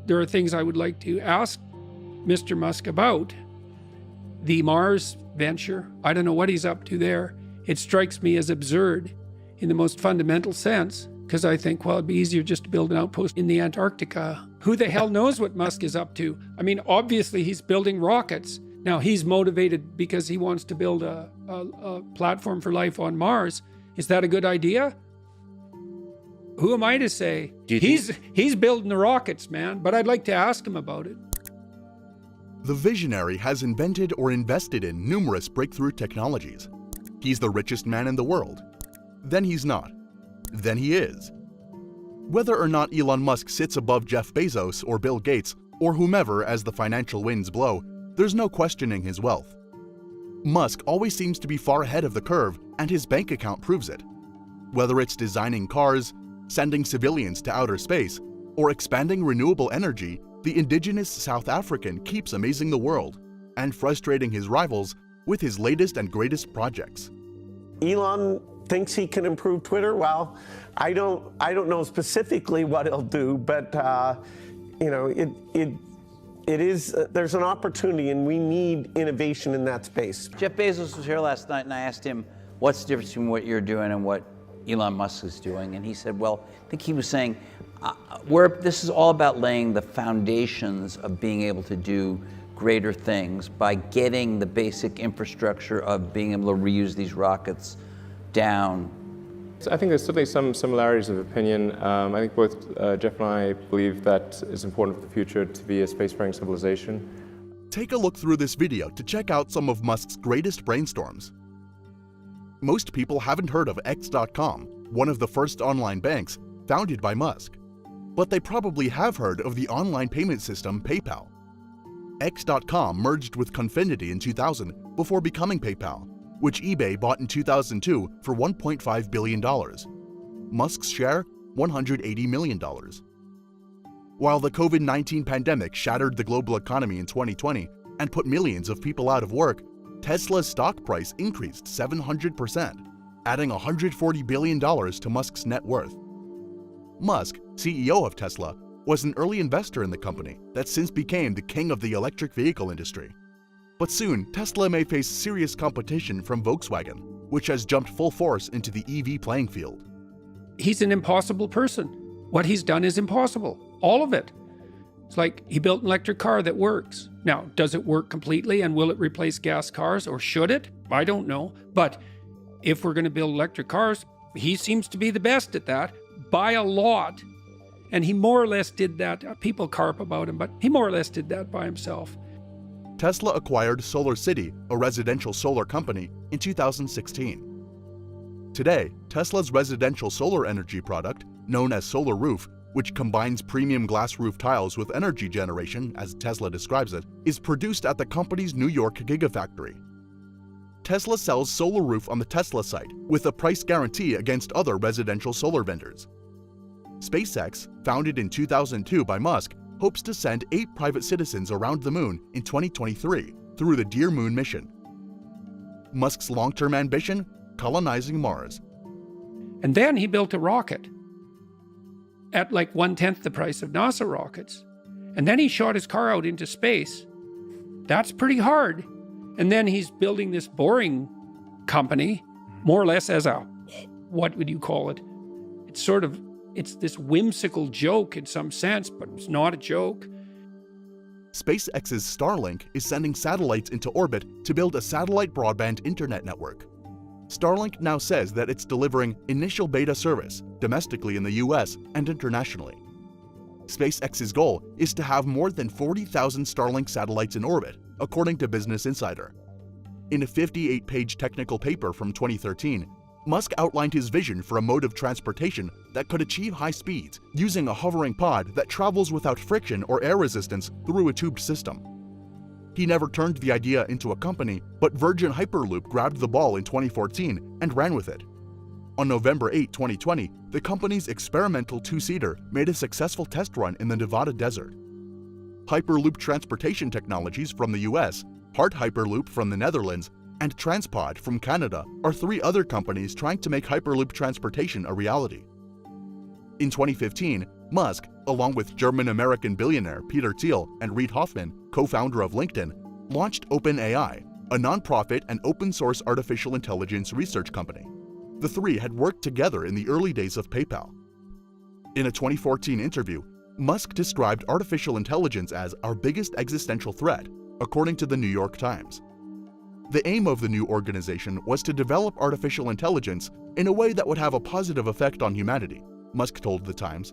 there are things I would like to ask Mr. Musk about. The Mars venture, I don't know what he's up to there. It strikes me as absurd in the most fundamental sense, because I think, well, it'd be easier just to build an outpost in the Antarctica. Who the hell knows what Musk is up to? I mean, obviously he's building rockets. Now, he's motivated because he wants to build a platform for life on Mars. Is that a good idea? Who am I to say? He's building the rockets, man, but I'd like to ask him about it. The visionary has invented or invested in numerous breakthrough technologies. He's the richest man in the world. Then he's not. Then he is. Whether or not Elon Musk sits above Jeff Bezos or Bill Gates or whomever as the financial winds blow, there's no questioning his wealth. Musk always seems to be far ahead of the curve, and his bank account proves it. Whether it's designing cars, sending civilians to outer space, or expanding renewable energy, the indigenous South African keeps amazing the world and frustrating his rivals with his latest and greatest projects. Elon thinks he can improve Twitter. Well, I don't know specifically what he'll do, but you know, it is there's an opportunity, and we need innovation in that space. Jeff Bezos was here last night, and I asked him, what's the difference between what you're doing and what Elon Musk is doing? And he said, well, I think he was saying, this is all about laying the foundations of being able to do greater things by getting the basic infrastructure of being able to reuse these rockets down. I think there's certainly some similarities of opinion. I think both Jeff and I believe that it's important for the future to be a spacefaring civilization. Take a look through this video to check out some of Musk's greatest brainstorms. Most people haven't heard of X.com, one of the first online banks founded by Musk. But they probably have heard of the online payment system PayPal. X.com merged with Confinity in 2000 before becoming PayPal, which eBay bought in 2002 for $1.5 billion. Musk's share, $180 million. While the COVID-19 pandemic shattered the global economy in 2020 and put millions of people out of work, Tesla's stock price increased 700%, adding $140 billion to Musk's net worth. Musk, CEO of Tesla, was an early investor in the company that since became the king of the electric vehicle industry. But soon, Tesla may face serious competition from Volkswagen, which has jumped full force into the EV playing field. He's an impossible person. What he's done is impossible. All of it. It's like he built an electric car that works. Now, does it work completely, and will it replace gas cars, or should it? I don't know. But if we're going to build electric cars, he seems to be the best at that by a lot. And he more or less did that. People carp about him, but he more or less did that by himself. Tesla acquired SolarCity, a residential solar company, in 2016. Today, Tesla's residential solar energy product, known as Solar Roof, which combines premium glass roof tiles with energy generation, as Tesla describes it, is produced at the company's New York Gigafactory. Tesla sells Solar Roof on the Tesla site with a price guarantee against other residential solar vendors. SpaceX, founded in 2002 by Musk, hopes to send 8 private citizens around the moon in 2023 through the Dear Moon mission. Musk's long-term ambition? Colonizing Mars. And then he built a rocket at like 1/10 the price of NASA rockets. And then he shot his car out into space. That's pretty hard. And then he's building this boring company, more or less as a, what would you call it? It's this whimsical joke in some sense, but it's not a joke. SpaceX's Starlink is sending satellites into orbit to build a satellite broadband internet network. Starlink now says that it's delivering initial beta service domestically in the US and internationally. SpaceX's goal is to have more than 40,000 Starlink satellites in orbit, according to Business Insider. In a 58-page technical paper from 2013, Musk outlined his vision for a mode of transportation that could achieve high speeds using a hovering pod that travels without friction or air resistance through a tubed system. He never turned the idea into a company, but Virgin Hyperloop grabbed the ball in 2014 and ran with it. On November 8, 2020, the company's experimental two-seater made a successful test run in the Nevada desert. Hyperloop Transportation Technologies from the US, Hart Hyperloop from the Netherlands, and Transpod from Canada are 3 other companies trying to make Hyperloop transportation a reality. In 2015, Musk, along with German-American billionaire Peter Thiel and Reid Hoffman, co-founder of LinkedIn, launched OpenAI, a nonprofit and open-source artificial intelligence research company. The three had worked together in the early days of PayPal. In a 2014 interview, Musk described artificial intelligence as our biggest existential threat, according to the New York Times. The aim of the new organization was to develop artificial intelligence in a way that would have a positive effect on humanity, Musk told The Times.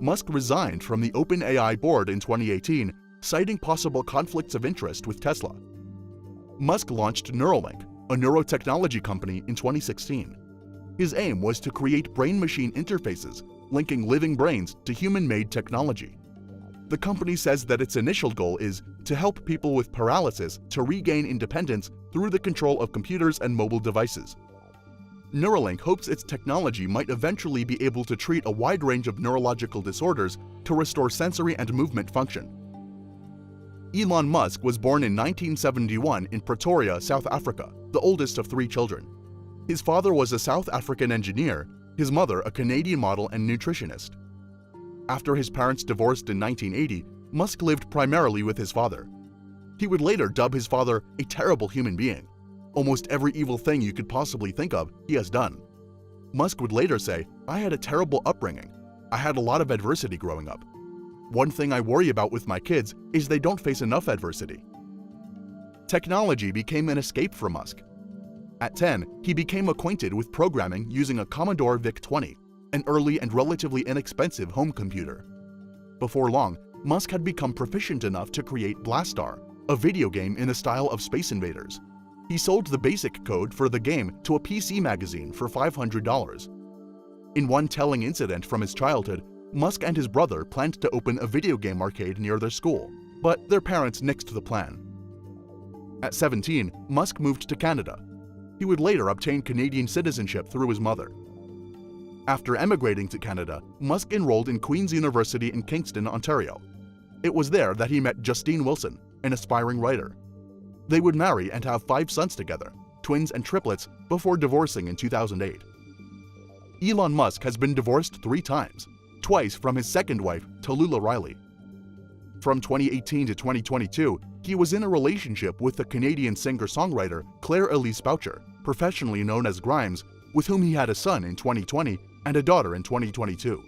Musk resigned from the OpenAI board in 2018, citing possible conflicts of interest with Tesla. Musk launched Neuralink, a neurotechnology company, in 2016. His aim was to create brain-machine interfaces, linking living brains to human-made technology. The company says that its initial goal is to help people with paralysis to regain independence through the control of computers and mobile devices. Neuralink hopes its technology might eventually be able to treat a wide range of neurological disorders to restore sensory and movement function. Elon Musk was born in 1971 in Pretoria, South Africa, the oldest of 3 children. His father was a South African engineer, his mother a Canadian model and nutritionist. After his parents divorced in 1980, Musk lived primarily with his father. He would later dub his father a terrible human being. Almost every evil thing you could possibly think of, he has done. Musk would later say, "I had a terrible upbringing. I had a lot of adversity growing up. One thing I worry about with my kids is they don't face enough adversity." Technology became an escape for Musk. At 10, he became acquainted with programming using a Commodore VIC-20, an early and relatively inexpensive home computer. Before long, Musk had become proficient enough to create Blastar, a video game in the style of Space Invaders. He sold the basic code for the game to a PC magazine for $500. In one telling incident from his childhood, Musk and his brother planned to open a video game arcade near their school, but their parents nixed the plan. At 17, Musk moved to Canada. He would later obtain Canadian citizenship through his mother. After emigrating to Canada, Musk enrolled in Queen's University in Kingston, Ontario. It was there that he met Justine Wilson, an aspiring writer. They would marry and have 5 sons together, twins and triplets, before divorcing in 2008. Elon Musk has been divorced 3 times, twice from his second wife, Tallulah Riley. From 2018 to 2022, he was in a relationship with the Canadian singer-songwriter Claire Elise Boucher, professionally known as Grimes, with whom he had a son in 2020 and a daughter in 2022.